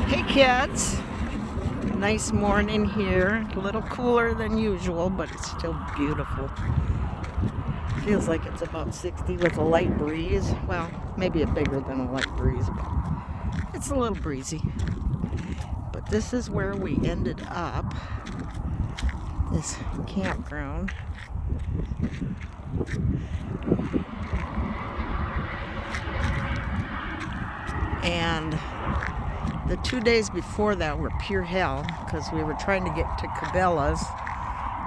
Hey kids, nice morning here. A little cooler than usual, but it's still beautiful. Feels like it's about 60 with a light breeze. Well, maybe a bigger than a light breeze, but it's a little breezy. But this is where we ended up, this campground. And the 2 days before that were pure hell because we were trying to get to Cabela's.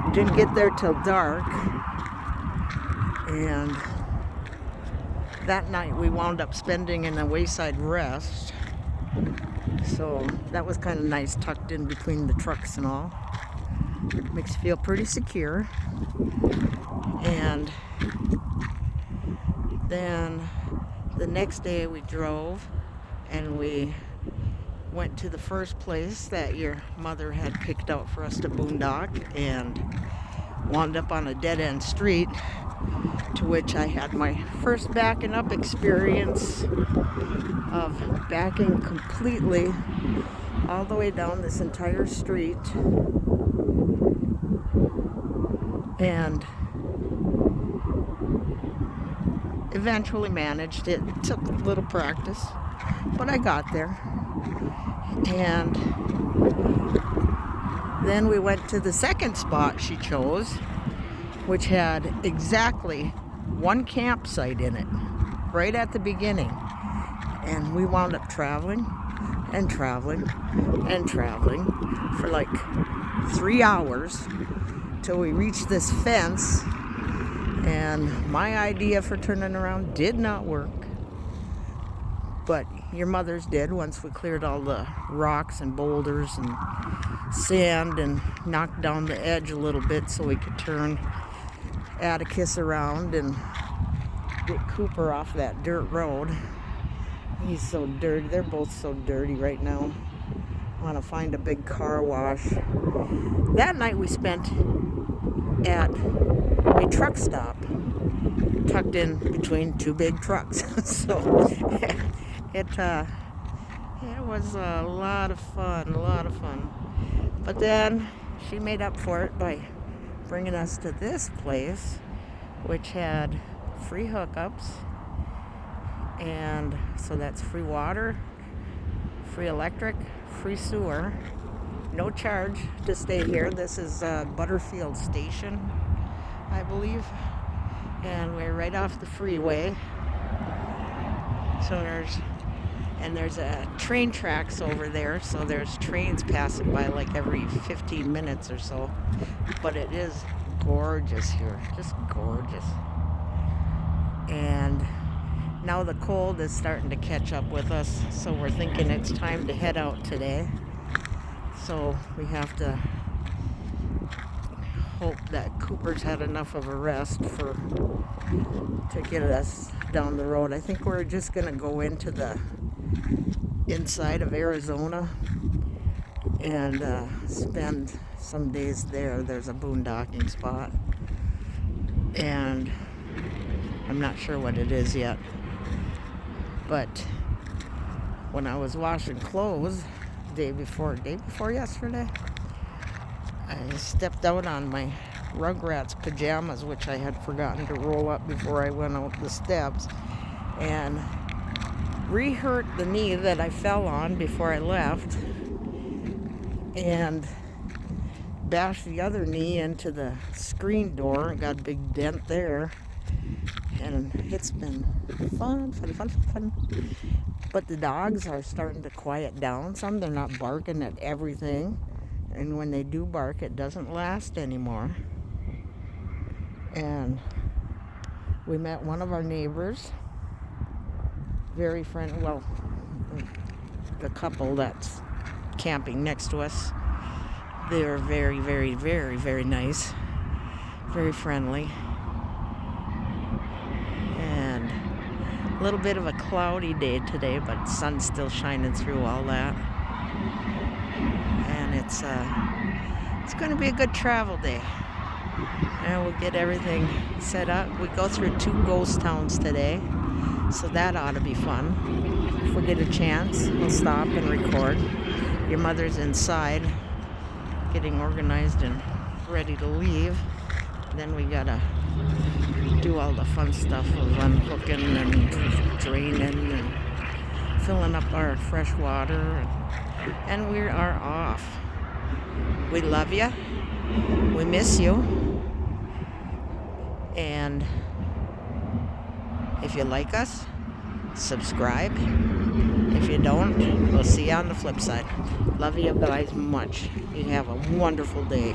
We didn't get there till dark. And that night we wound up spending in a wayside rest. So that was kind of nice, tucked in between the trucks and all. Makes you feel pretty secure. And then the next day we drove and we went to the first place that your mother had picked out for us to boondock and wound up on a dead-end street, to which I had my first backing up experience of backing completely all the way down this entire street. And eventually managed it. It took a little practice, but I got there. And then we went to the second spot she chose, which had exactly one campsite in it, right at the beginning. And we wound up traveling and traveling and traveling for like 3 hours till we reached this fence. And my idea for turning around did not work. But your mother's did once we cleared all the rocks and boulders and sand and knocked down the edge a little bit so we could turn Atticus around and get Cooper off that dirt road. He's so dirty. They're both so dirty right now. I want to find a big car wash. That night we spent at a truck stop tucked in between two big trucks. So it was a lot of fun. But then she made up for it by bringing us to this place, which had free hookups. And so that's free water, free electric, free sewer, no charge to stay here. This is Butterfield Station, I believe. And we're right off the freeway. So there's a train tracks over there, so there's trains passing by like every 15 minutes or so. But it is gorgeous here, just gorgeous. And now the cold is starting to catch up with us, so we're thinking it's time to head out today. So we have to hope that Cooper's had enough of a rest to get us down the road. I think we're just going to go into the inside of Arizona and spend some days there. There's a boondocking spot, and I'm not sure what it is yet. But when I was washing clothes day before yesterday, I stepped out on my Rugrats pajamas, which I had forgotten to roll up before I went out the steps, and re-hurt the knee that I fell on before I left, and bashed the other knee into the screen door. Got a big dent there, and it's been fun. But the dogs are starting to quiet down some. They're not barking at everything, and when they do bark, it doesn't last anymore. And we met one of our neighbors, very friendly. Well, the couple that's camping next to us, they're very, very, very, very nice, very friendly. And a little bit of a cloudy day today, but sun's still shining through all that. And it's going to be a good travel day. And we'll get everything set up. We go through 2 ghost towns today, so that ought to be fun. If we get a chance, we'll stop and record. Your mother's inside getting organized and ready to leave. Then we gotta do all the fun stuff of unhooking and draining and filling up our fresh water. And we are off. We love you. We miss you. And if you like us, subscribe. If you don't, we'll see you on the flip side. Love you guys much. You have a wonderful day.